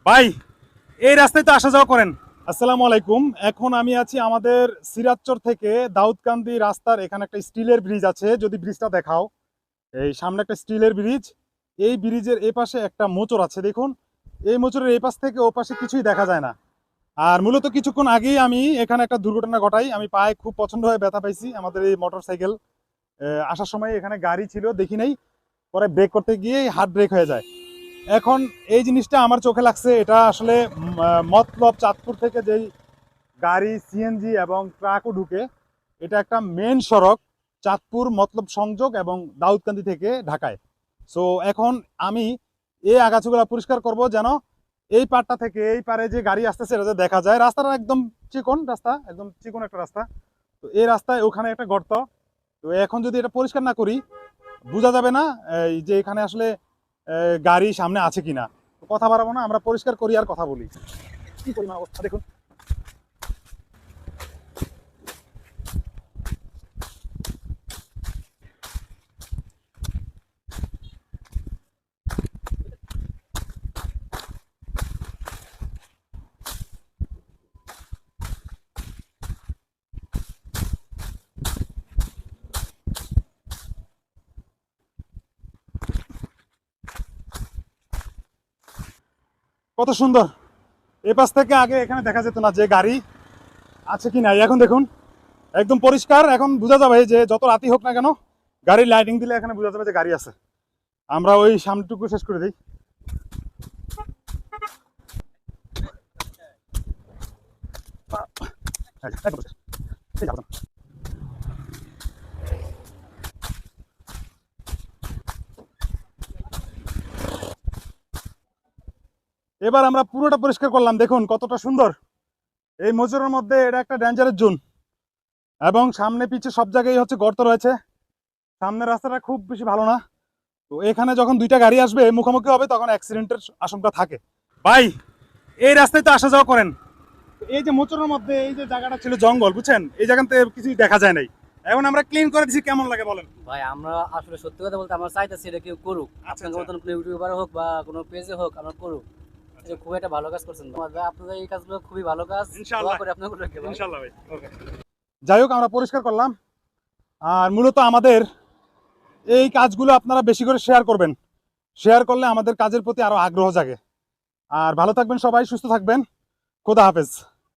ভাই, এই রাস্তায় তো আসা যাওয়া করেন। আসসালামু আলাইকুম। এখন আমি আছি আমাদের সিরাজচর থেকে দাউদকান্দি রাস্তার এখানে একটা স্টিলের ব্রিজ আছে, যদি ব্রিজটা দেখাও। এই সামনে একটা স্টিলের ব্রিজ। এই ব্রিজের এই পাশে একটা মোচড় আছে, দেখুন। এই মোচড়ের এই পাশ থেকে ও পাশে কিছুই দেখা যায় না। আর মূলত কিছুক্ষণ আগেই আমি এখানে একটা দুর্ঘটনা ঘটাই। আমি পায়ে খুব পছন্দ হয়ে ব্যথা পাইছি। আমাদের এই মোটর সাইকেল আসার সময় এখানে গাড়ি ছিল, দেখি নাই। পরে ব্রেক করতে গিয়ে হার্ট ব্রেক হয়ে যায়। এখন এই জিনিসটা আমার চোখে লাগছে, এটা আসলে মতলব চাঁদপুর থেকে যেই গাড়ি সিএনজি এবং ট্রাকও ঢুকে, এটা একটা মেন সড়ক, চাঁদপুর মতলব সংযোগ এবং দাউদকান্দি থেকে ঢাকায়। সো এখন আমি এই আগাছাগুলো পরিষ্কার করব, যেন এই পারটা থেকে এই পারে যে গাড়ি আসতেছে এটা যে দেখা যায়। রাস্তাটা একদম চিকন রাস্তা, একদম চিকন একটা রাস্তা। তো এই রাস্তায় ওখানে একটা গর্ত। তো এখন যদি এটা পরিষ্কার না করি, বোঝা যাবে না এই যে এখানে আসলে গাড়ি সামনে আছে কিনা। কথা বাড়াবো না, আমরা পরিষ্কার করি আর কথা বলি। কি পরিমাণ অবস্থা দেখুন। কত সুন্দর। এ পাশ থেকে আগে এখানে দেখা যেত না যে গাড়ি আছে কি নাই। এখন দেখুন একদম পরিষ্কার। এখন বোঝা যাবে যে যত রাতি হোক না কেন, গাড়ির লাইটিং দিলে এখানে বোঝা যাবে যে গাড়ি আছে। আমরা ওই সামনেটুকু শেষ করে দিই। এবার আমরা পুরোটা পরিষ্কার করলাম, দেখুন কতটা সুন্দর। এই মজুরের মধ্যে এটা একটা ডেঞ্জারের জোন, এবং সামনে পিছে সব জায়গায় হচ্ছে গর্ত রয়েছে। সামনের রাস্তাটা খুব বেশি ভালো না। তো এখানে যখন দুইটা গাড়ি আসবে মুখোমুখি হবে, তখন অ্যাক্সিডেন্টের আশঙ্কা থাকে। ভাই, এই রাস্তায় তো আসা যাওয়া করেন। এই যে মোচরের মধ্যে এই যে জায়গাটা ছিল জঙ্গল, বুঝছেন, এই জায়গাতে কিছুই দেখা যায় নাই। এখন আমরা ক্লিন করে দিছি, কেমন লাগে বলেন? ভাই আমরা আসলে সত্যি কথা বলতে আমরা চাইতেছি এটা কেউ করুক, আচ্ছা, আপনাদের আচ্ছা। মতন কোনো ইউটিউবার হোক বা কোনো পেজে হোক আমরা করুক। এটা খুব একটা ভালো কাজ করছেন ভাই, আপনাদের এই কাজগুলো খুবই ভালো কাজ। ইনশাআল্লাহ, দোয়া করি আপনাদের ভাই। ইনশাআল্লাহ ভাই। ওকে। যাই হোক, আমরা পরিষ্কার করলাম। আর মূলত আমাদের এই কাজগুলো আপনারা বেশি করে শেয়ার করবেন। শেয়ার করলে আমাদের কাজের প্রতি আরো আগ্রহ জাগে। আর ভালো থাকবেন সবাই, সুস্থ থাকবেন। খোদা হাফেজ।